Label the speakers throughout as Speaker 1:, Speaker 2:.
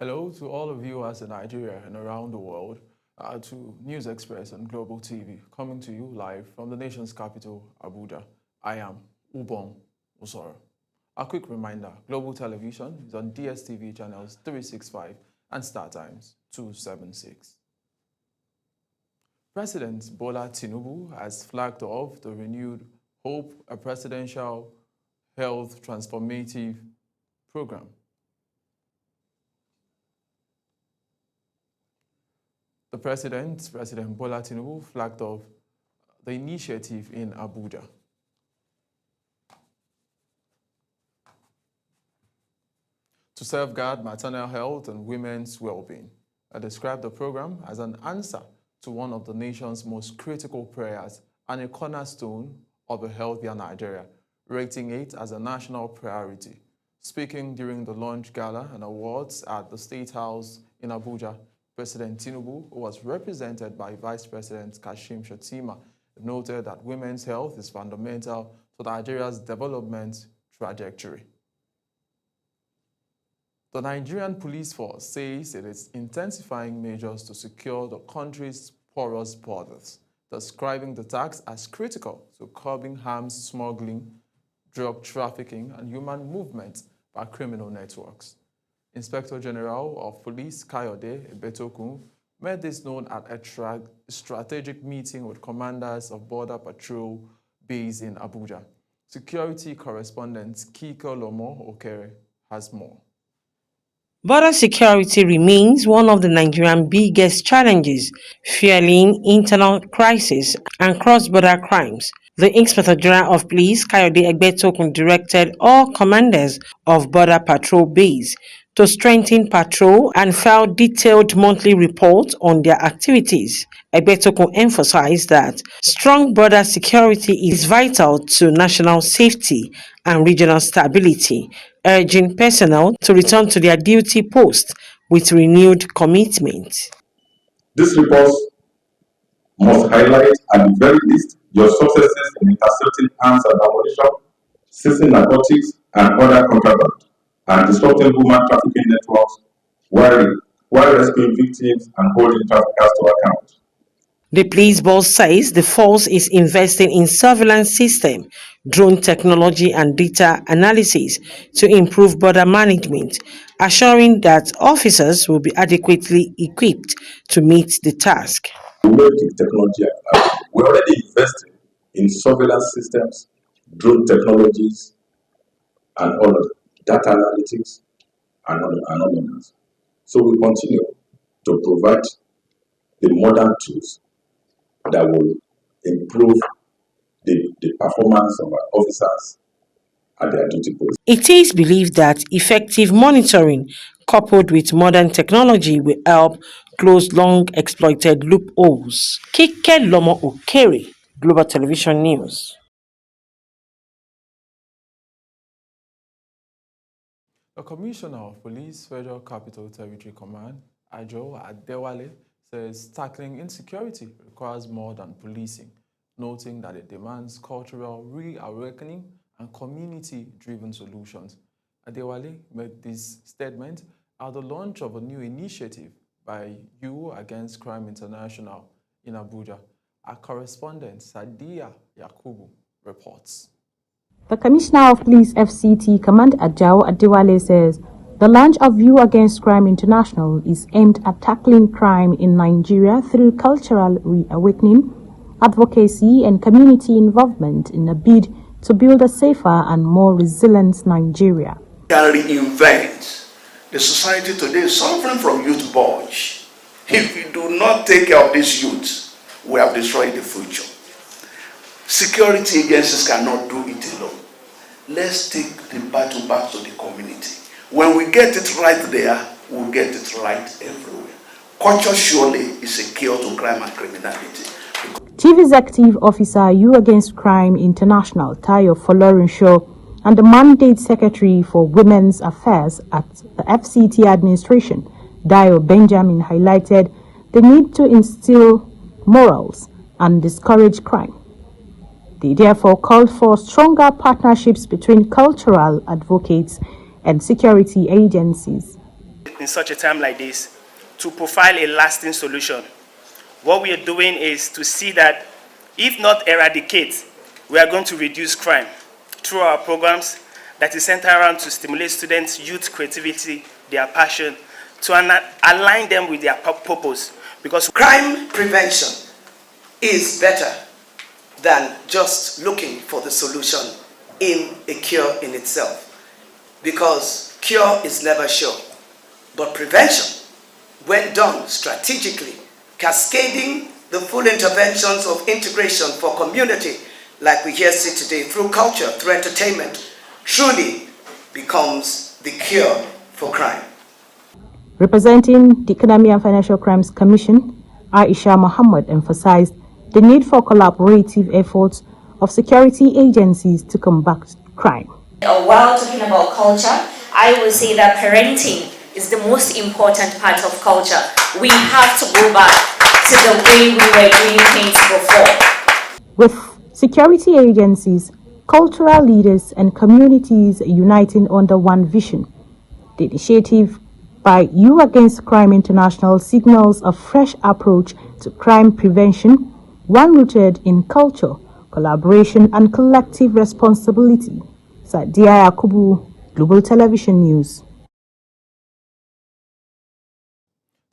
Speaker 1: Hello to all of you in Nigeria and around the world, to News Express and Global TV, coming to you live from the nation's capital, Abuja. I am Ubong Usoro. A quick reminder, Global Television is on DSTV channels 365 and Star Times 276. President Bola Tinubu has flagged off the renewed Hope, a presidential health transformative program. The President Bola Tinubu, flagged off the initiative in Abuja. To safeguard maternal health and women's well-being, I described the program as an answer to one of the nation's most critical prayers and a cornerstone of a healthier Nigeria, rating it as a national priority. Speaking during the launch gala and awards at the State House in Abuja, President Tinubu, who was represented by Vice President Kashim Shettima, noted that women's health is fundamental to Nigeria's development trajectory. The Nigerian police force says it is intensifying measures to secure the country's porous borders, describing the task as critical to curbing arms smuggling, drug trafficking, and human movement by criminal networks. Inspector General of Police Kayode Ebetokun made this known at a strategic meeting with commanders of Border Patrol base in Abuja. Security correspondent Kiko Lomo Okere has more.
Speaker 2: Border security remains one of the Nigerian biggest challenges, fueling internal crisis and cross-border crimes. The Inspector General of Police, Kayode Egbetokun, directed all commanders of Border Patrol base to strengthen patrol and file detailed monthly reports on their activities. Egbetokun emphasized that strong border security is vital to national safety and regional stability, urging personnel to return to their duty posts with renewed commitment.
Speaker 3: This report must highlight, at the very least, your successes in intercepting arms and ammunition, seizing narcotics and other contraband, and disrupting human trafficking networks while rescuing victims and holding traffickers to account.
Speaker 2: The police boss says the force is investing in surveillance system, drone technology and data analysis to improve border management, assuring that officers will be adequately equipped to meet the task.
Speaker 3: We already invested in surveillance systems, drone technologies, and all of data analytics, and all of that. So we continue to provide the modern tools that will improve the performance of our officers at their duty posts.
Speaker 2: It is believed that effective monitoring coupled with modern technology will help close long exploited loopholes. Kike Lomo Okere, Global Television News.
Speaker 1: The Commissioner of Police, Federal Capital Territory Command, Ajo Adewale, says tackling insecurity requires more than policing, noting that it demands cultural reawakening and community-driven solutions. Adewale made this statement at the launch of a new initiative by You Against Crime International in Abuja. Our correspondent, Sadia Yakubu, reports.
Speaker 4: The Commissioner of Police FCT, Command Ajao Adewale, says the launch of You Against Crime International is aimed at tackling crime in Nigeria through cultural reawakening, advocacy, and community involvement in a bid to build a safer and more resilient Nigeria.
Speaker 5: We can reinvent. The society today is suffering from youth bulge. If we do not take care of these youths, we have destroyed the future. Security agencies cannot do it alone. Let's take the battle back to the community. When we get it right there, we'll get it right everywhere. Culture surely is a cure to crime and criminality.
Speaker 4: Chief Executive Officer, You Against Crime International, Tayo Folorunsho, and the Mandate Secretary for Women's Affairs at the FCT administration, Dio Benjamin, highlighted the need to instill morals and discourage crime. They therefore called for stronger partnerships between cultural advocates and security agencies.
Speaker 6: in such a time like this to profile a lasting solution. What we are doing is to see that, if not eradicate, we are going to reduce crime through our programs that is centered around to stimulate students' youth creativity, their passion, to align them with their purpose. Because
Speaker 7: crime prevention is better than just looking for the solution in a cure in itself. Because cure is never sure. But prevention, when done strategically, cascading the full interventions of integration for community, like we here see today, through culture, through entertainment, truly becomes the cure for crime.
Speaker 4: Representing the Economic and Financial Crimes Commission, Aisha Muhammad emphasized the need for collaborative efforts of security agencies to combat crime.
Speaker 8: While talking about culture, I will say that parenting is the most important part of culture. We have to go back to the way we were doing things before.
Speaker 4: With security agencies, cultural leaders and communities uniting under one vision, the initiative by You Against Crime International signals a fresh approach to crime prevention, one rooted in culture, collaboration and collective responsibility. Sadia Yakubu, Global Television News.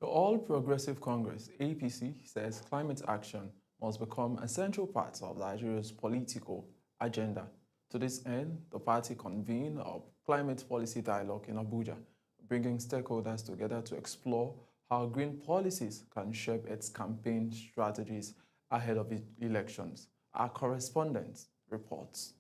Speaker 1: The All Progressive Congress, APC, says climate action must become a central part of Nigeria's political agenda. To this end, the party convened a climate policy dialogue in Abuja, bringing stakeholders together to explore how green policies can shape its campaign strategies ahead of elections. Our correspondent reports.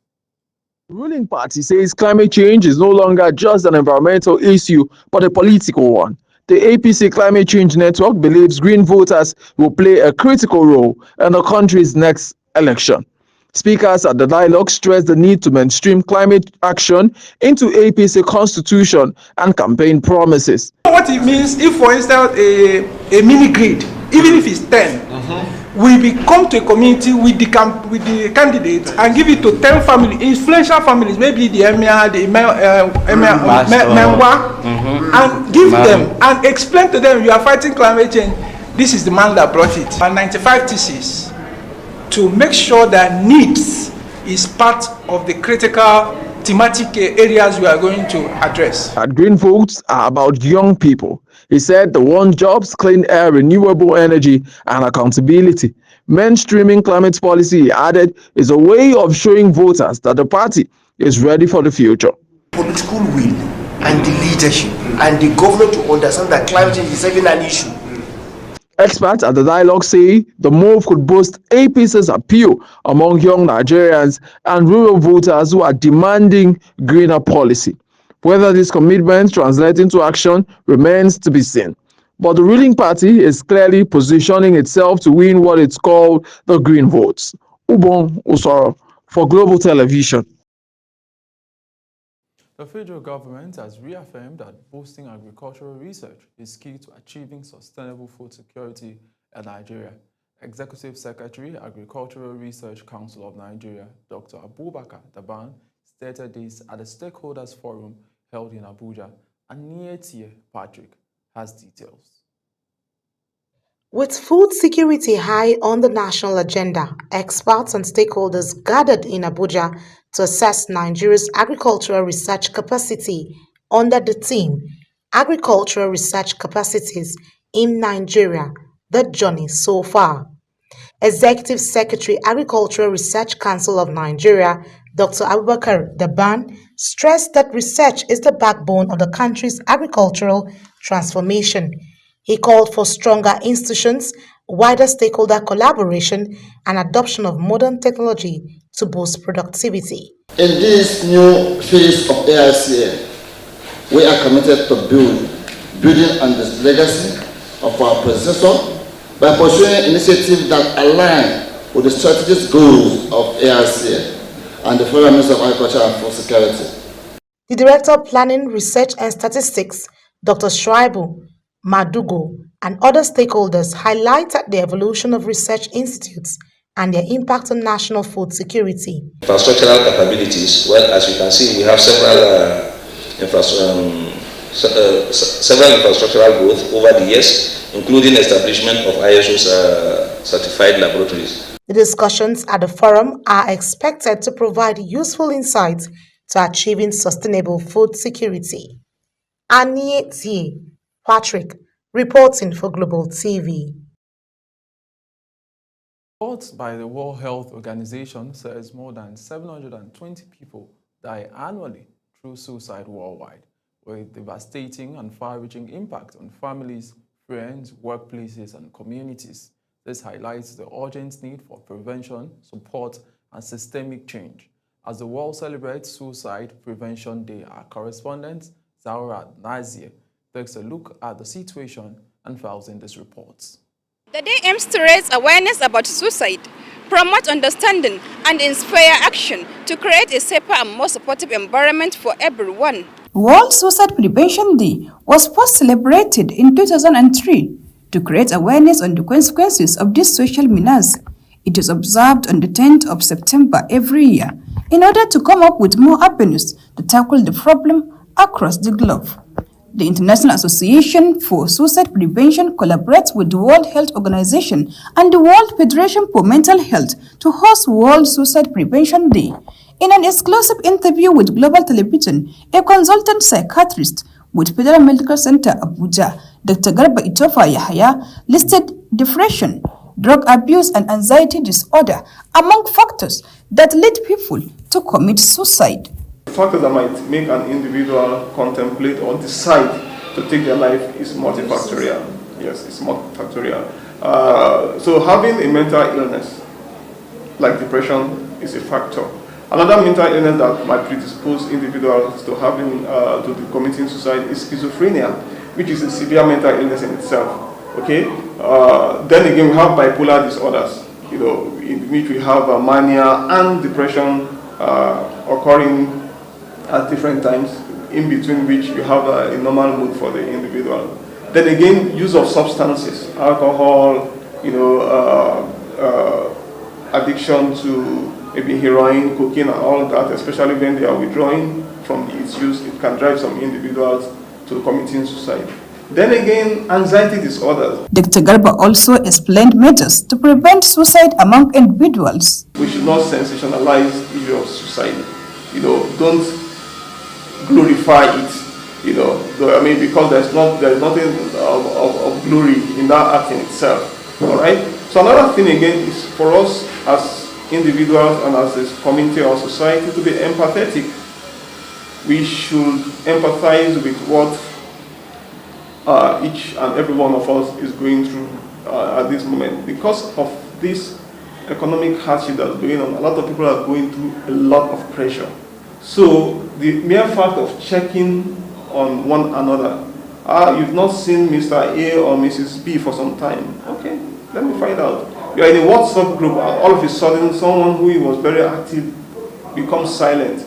Speaker 9: The ruling party says climate change is no longer just an environmental issue, but a political one. The APC Climate Change Network believes green voters will play a critical role in the country's next election. Speakers at the dialogue stressed the need to mainstream climate action into APC constitution and campaign promises.
Speaker 10: What it means if, for instance, a mini grid, even if it's 10, we come to a community with the candidates and give it to 10 families, influential families, maybe the Emir, the Menwa, and give them and explain to them, you are fighting climate change. This is the man that brought it. And 95 thesis to make sure that needs is part of the critical thematic areas we are going to address.
Speaker 9: Green votes are about young people. He said they want jobs, clean air, renewable energy, and accountability. Mainstreaming climate policy, he added, is a way of showing voters that the party is ready for the future.
Speaker 11: Political will and the leadership and the government to understand that climate change is even an issue.
Speaker 9: Experts at the dialogue say the move could boost APC's appeal among young Nigerians and rural voters who are demanding greener policy. Whether this commitment translates into action remains to be seen. But the ruling party is clearly positioning itself to win what it's called the green votes. Ubon Usoro for Global Television.
Speaker 1: The federal government has reaffirmed that boosting agricultural research is key to achieving sustainable food security in Nigeria. Executive Secretary, Agricultural Research Council of Nigeria, Dr. Abubakar Daban, stated this at the Stakeholders Forum held in Abuja, and Nietie Patrick has details.
Speaker 12: With food security high on the national agenda, experts and stakeholders gathered in Abuja to assess Nigeria's agricultural research capacity under the theme Agricultural Research Capacities in Nigeria, The Journey So Far. Executive Secretary, Agricultural Research Council of Nigeria, Dr. Abubakar Daban, stressed that research is the backbone of the country's agricultural transformation. He called for stronger institutions, wider stakeholder collaboration, and adoption of modern technology to boost productivity.
Speaker 13: In this new phase of AICA, we are committed to building on this legacy of our predecessor by pursuing initiatives that align with the strategic goals of AICA and the Federal Ministry of Agriculture and Food Security.
Speaker 12: The Director of Planning, Research and Statistics, Dr. Shuaibu Madugo, and other stakeholders highlighted the evolution of research institutes and their impact on national food security.
Speaker 14: Infrastructural capabilities, well, as you can see, we have several several infrastructural growth over the years, including establishment of ISO certified laboratories.
Speaker 12: The discussions at the forum are expected to provide useful insights to achieving sustainable food security. Anie Patrick, reporting for Global TV.
Speaker 1: Reports by the World Health Organization says more than 720 people die annually through suicide worldwide, with devastating and far-reaching impact on families, friends, workplaces, and communities. This highlights the urgent need for prevention, support, and systemic change. As the world celebrates Suicide Prevention Day, our correspondent, Zaura Nazir, takes a look at the situation and files in this report.
Speaker 15: The day aims to raise awareness about suicide, promote understanding, and inspire action to create a safer and more supportive environment for everyone.
Speaker 16: World Suicide Prevention Day was first celebrated in 2003 to create awareness on the consequences of this social menace. It is observed on the 10th of September every year in order to come up with more avenues to tackle the problem across the globe. The International Association for Suicide Prevention collaborates with the World Health Organization and the World Federation for Mental Health to host World Suicide Prevention Day. In an exclusive interview with Global Television, a consultant psychiatrist with Federal Medical Center Abuja, Dr. Garba Itofa Yahaya, listed depression, drug abuse, and anxiety disorder among factors that lead people to commit suicide.
Speaker 17: Factors that might make an individual contemplate or decide to take their life is multifactorial. Yes, it's multifactorial. So having a mental illness like depression is a factor. Another mental illness that might predispose individuals to having to committing suicide is schizophrenia, which is a severe mental illness in itself. Okay. Then again, we have bipolar disorders, in which we have mania and depression occurring at different times, in between which you have a normal mood for the individual. Then again, use of substances, alcohol, addiction to maybe heroin, cocaine, and all that, especially when they are withdrawing from its use, it can drive some individuals to committing suicide. Then again, anxiety disorders.
Speaker 16: Dr. Garba also explained measures to prevent suicide among individuals.
Speaker 17: We should not sensationalize the issue of suicide. Don't glorify it. Because there's nothing of glory in that act in itself. All right. So another thing again is for us as individuals and as a community or society to be empathetic. We should empathize with what each and every one of us is going through at this moment. Because of this economic hardship that's going on, a lot of people are going through a lot of pressure. So the mere fact of checking on one another, you've not seen Mr. A or Mrs. B for some time. Okay, let me find out. You are in a WhatsApp group, all of a sudden someone who was very active becomes silent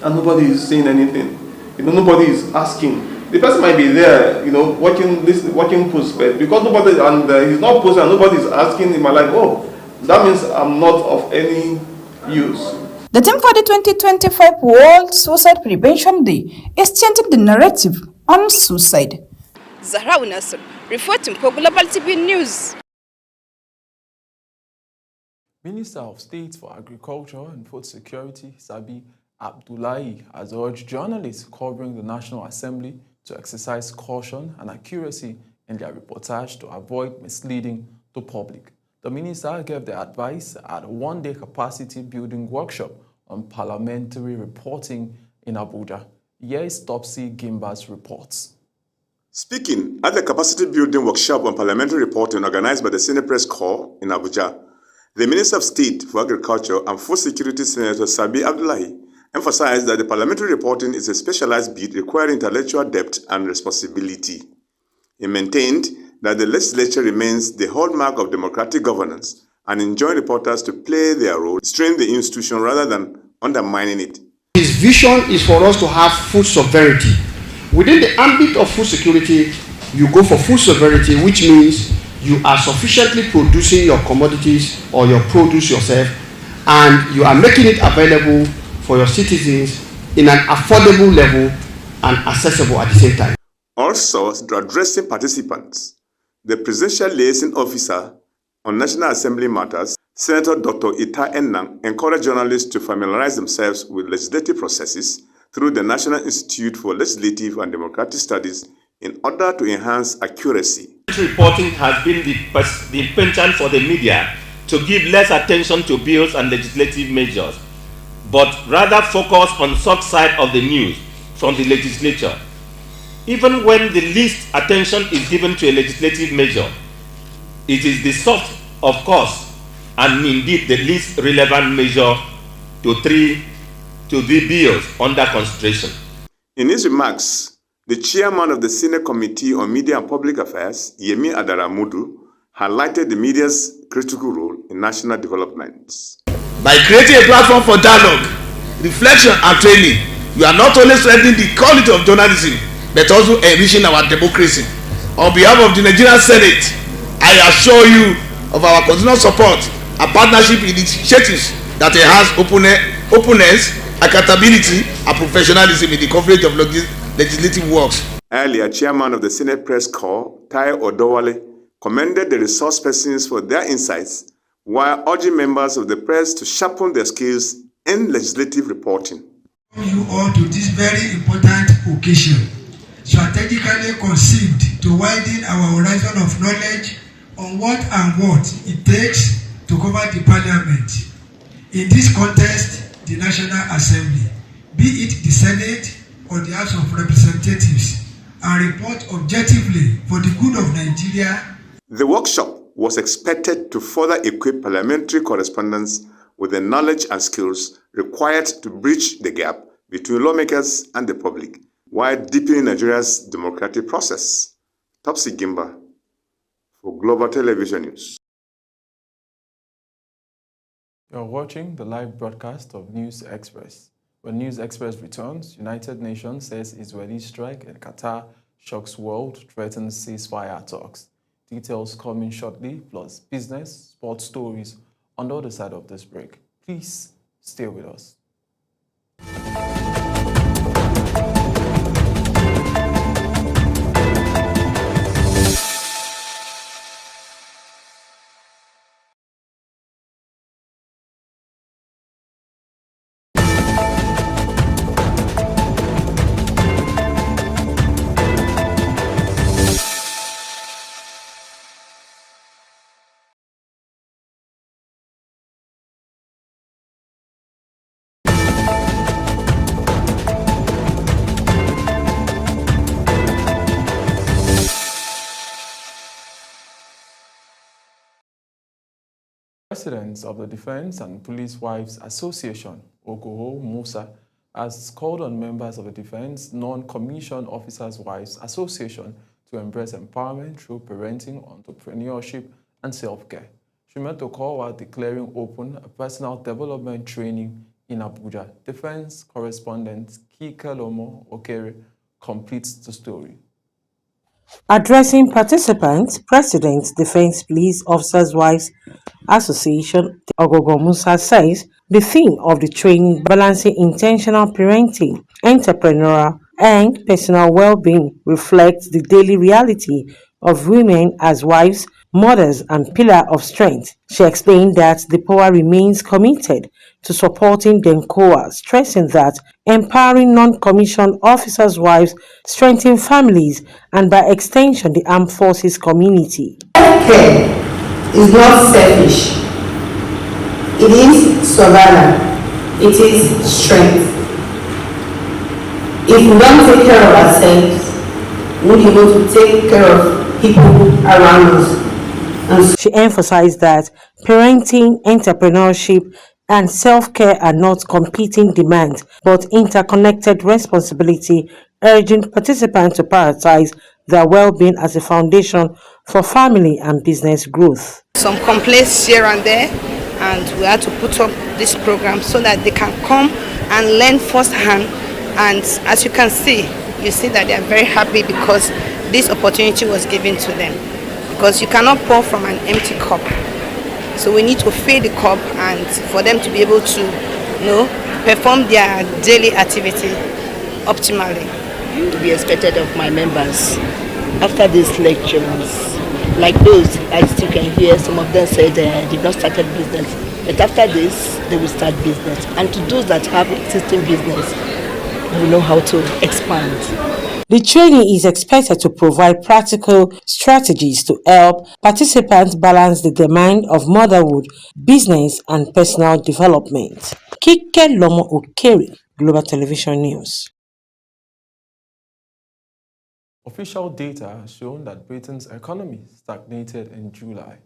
Speaker 17: and nobody is saying anything. Nobody is asking. The person might be there, watching posts, but because nobody, and he's not posting and nobody is asking, he might like, oh, that means I'm not of any use.
Speaker 16: The theme for the 2025 World Suicide Prevention Day is changing the narrative on suicide.
Speaker 15: Zahra Nasser, reporting for Global TV News.
Speaker 1: Minister of State for Agriculture and Food Security, Sabi Abdullahi, has urged journalists covering the National Assembly to exercise caution and accuracy in their reportage to avoid misleading the public. The minister gave the advice at a one-day capacity building workshop on parliamentary reporting in Abuja. Here is Topsy Gimba's reports.
Speaker 18: Speaking at the capacity building workshop on parliamentary reporting organized by the Senate Press Corps in Abuja, the Minister of State for Agriculture and Food Security, Senator Sabi Abdullahi, emphasized that the parliamentary reporting is a specialized bit requiring intellectual depth and responsibility. He maintained that the legislature remains the hallmark of democratic governance and enjoined reporters to play their role, strengthen the institution rather than undermining it.
Speaker 11: His vision is for us to have food sovereignty. Within the ambit of food security, you go for food sovereignty, which means you are sufficiently producing your commodities or your produce yourself, and you are making it available for your citizens in an affordable level and accessible at the same time.
Speaker 18: Also, addressing participants, the Presidential Liaison Officer on National Assembly Matters, Senator Dr. Ita Ennang, encouraged journalists to familiarize themselves with legislative processes through the National Institute for Legislative and Democratic Studies in order to enhance accuracy.
Speaker 19: Reporting has been the penchant for the media to give less attention to bills and legislative measures, but rather focus on soft side of the news from the legislature. Even when the least attention is given to a legislative measure, it is the soft, of course, and indeed the least relevant measure to the bills under consideration.
Speaker 18: In his remarks, the chairman of the Senate Committee on Media and Public Affairs, Yemi Adaramudu, highlighted the media's critical role in national development.
Speaker 20: By creating a platform for dialogue, reflection and training, we are not only strengthening the quality of journalism, but also enriching our democracy. On behalf of the Nigerian Senate, I assure you of our continued support and partnership initiatives that enhance openness, accountability, and professionalism in the coverage of legislative works.
Speaker 18: Earlier, Chairman of the Senate Press Corps, Tai Odowale, commended the resource persons for their insights while urging members of the press to sharpen their skills in legislative reporting.
Speaker 21: You all to this very important occasion, strategically conceived to widen our horizon of knowledge on what it takes to cover the Parliament. In this context, the National Assembly, be it the Senate or the House of Representatives, and report objectively for the good of Nigeria.
Speaker 18: The workshop was expected to further equip parliamentary correspondents with the knowledge and skills required to bridge the gap between lawmakers and the public, while deepening Nigeria's democratic process. Topsy Gimba for Global Television News.
Speaker 1: You're watching the live broadcast of News Express. When News Express returns, United Nations says Israeli strike in Qatar shocks world, threatens ceasefire talks. Details coming shortly, plus business, sports stories on the other side of this break. Please stay with us. President of the Defense and Police Wives Association, Ogoho Musa, has called on members of the Defense Non-Commissioned Officers Wives Association to embrace empowerment through parenting, entrepreneurship, and self-care. She met Okowa declaring open a personal development training in Abuja. Defense correspondent Kike Lomo Okere completes the story.
Speaker 2: Addressing participants, President Defense Police Officers Wives Association Ogogo Musa says the theme of the training, balancing intentional parenting, entrepreneurial and personal well-being, reflects the daily reality of women as wives, mothers and pillar of strength. She explained that the POA remains committed to supporting DENCOA, stressing that empowering non-commissioned officers' wives strengthen families and by extension the armed forces community.
Speaker 22: Care is not selfish. It is survival. It is strength. If we don't take care of ourselves, we'll be able to take care of people around us.
Speaker 2: She emphasized that parenting, entrepreneurship, and self-care are not competing demands, but interconnected responsibility, urging participants to prioritize their well-being as a foundation for family and business growth.
Speaker 23: Some complaints here and there, and we had to put up this program so that they can come and learn firsthand. And as you can see, you see that they are very happy because this opportunity was given to them. Because you cannot pour from an empty cup. So we need to fill the cup and for them to be able to, perform their daily activity optimally.
Speaker 3: to be expected of my members after these lectures. Like those, I still can hear some of them say they've not started business. But after this, they will start business. And to those that have existing business, they will know how to expand.
Speaker 2: The training is expected to provide practical strategies to help participants balance the demand of motherhood, business, and personal development. Kike Lomo Okeri, Global Television News.
Speaker 1: Official data has shown that Britain's economy stagnated in July,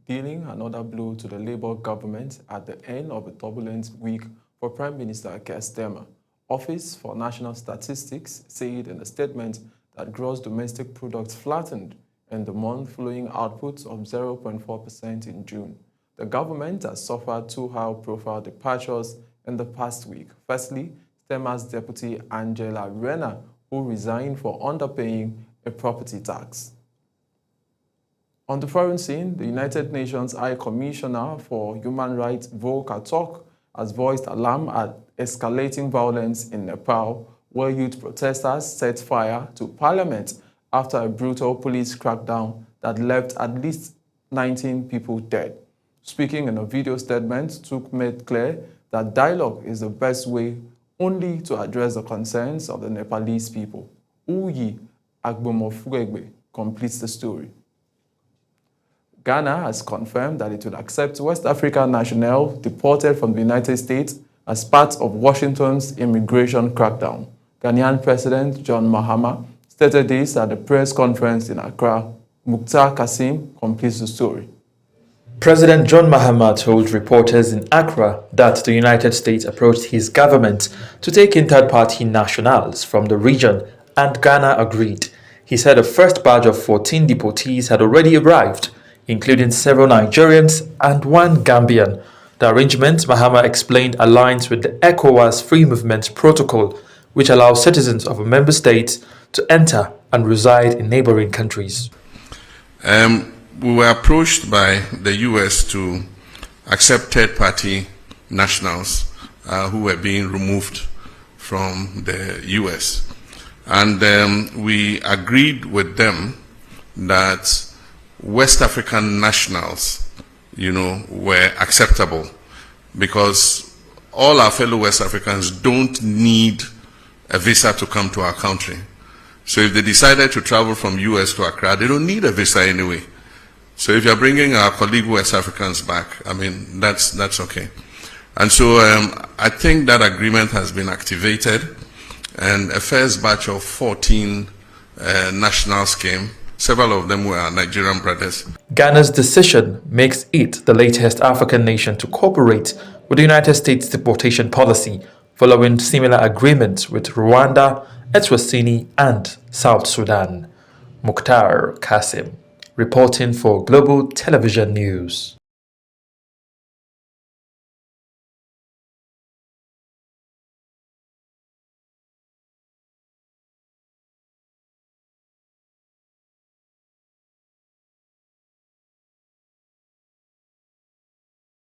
Speaker 1: dealing another blow to the Labour government at the end of a turbulent week for Prime Minister Keir Starmer. Office for National Statistics said in a statement that gross domestic product flattened in the month following output of 0.4% in June. The government has suffered two high-profile departures in the past week. Firstly, Starmer's deputy Angela Rayner, who resigned for underpaying a property tax. On the foreign scene, the United Nations High Commissioner for Human Rights Volker Turk has voiced alarm at escalating violence in Nepal, where youth protesters set fire to parliament after a brutal police crackdown that left at least 19 people dead. Speaking in a video statement, Turk made clear that dialogue is the best way only to address the concerns of the Nepalese people. Uyi Agbomofugegbe completes the story. Ghana has confirmed that it will accept West African nationals deported from the United States as part of Washington's immigration crackdown. Ghanaian President John Mahama stated this at a press conference in Accra. Mukhtar Kasim completes the story.
Speaker 5: President John Mahama told reporters in Accra that the United States approached his government to take in third-party nationals from the region, and Ghana agreed. He said a first batch of 14 deportees had already arrived, including several Nigerians and one Gambian. The arrangement, Mahama explained, aligns with the ECOWAS Free Movement Protocol, which allows citizens of a member state to enter and reside in neighboring countries.
Speaker 20: We were approached by the U.S. to accept third-party nationals who were being removed from the U.S. And we agreed with them that West African nationals, were acceptable because all our fellow West Africans don't need a visa to come to our country. So if they decided to travel from U.S. to Accra, they don't need a visa anyway. So if you're bringing our colleague West Africans back, that's okay. And so I think that agreement has been activated, and a first batch of 14 nationals came. Several of them were Nigerian brothers.
Speaker 5: Ghana's decision makes it the latest African nation to cooperate with the United States deportation policy, following similar agreements with Rwanda, Eswatini, and South Sudan. Mukhtar Kasim, reporting for Global Television News.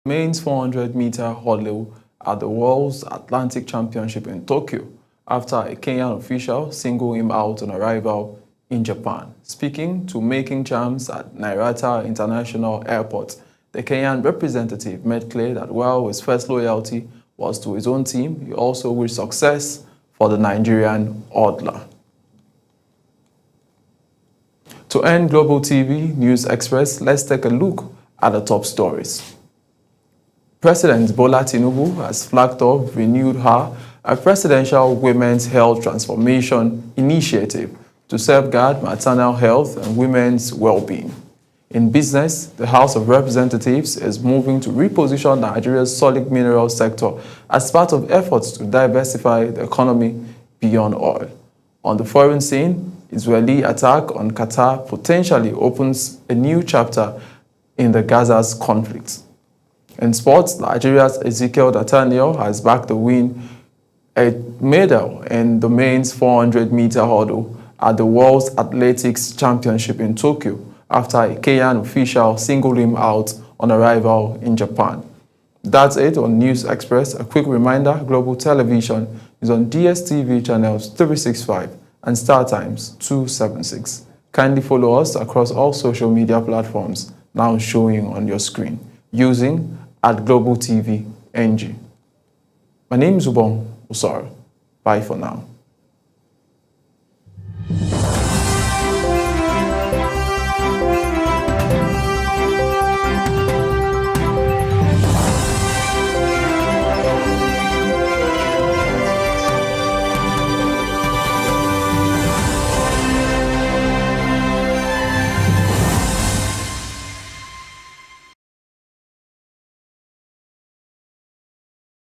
Speaker 1: Men's 400-meter hurdle at the World's Atlantic Championship in Tokyo after a Kenyan official singled him out on arrival in Japan. Speaking to Making Champs at Narita International Airport, the Kenyan representative made clear that while his first loyalty was to his own team, he also wished success for the Nigerian hurdler. To end Global TV News Express, let's take a look at the top stories. President Bola Tinubu has flagged off renewed a presidential women's health transformation initiative to safeguard maternal health and women's well-being. In business, the House of Representatives is moving to reposition Nigeria's solid mineral sector as part of efforts to diversify the economy beyond oil. On the foreign scene, Israeli attack on Qatar potentially opens a new chapter in the Gaza's conflict. In sports, Nigeria's Ezekiel Nathaniel has backed the win a medal in the men's 400-meter hurdle at the World's Athletics Championship in Tokyo after a Kenyan official singled him out on arrival in Japan. That's it on News Express. A quick reminder, Global Television is on DSTV channels 365 and star times 276. Kindly follow us across all social media platforms now showing on your screen using @GlobalTV NG. My name is Ubong Usaro. Bye for now.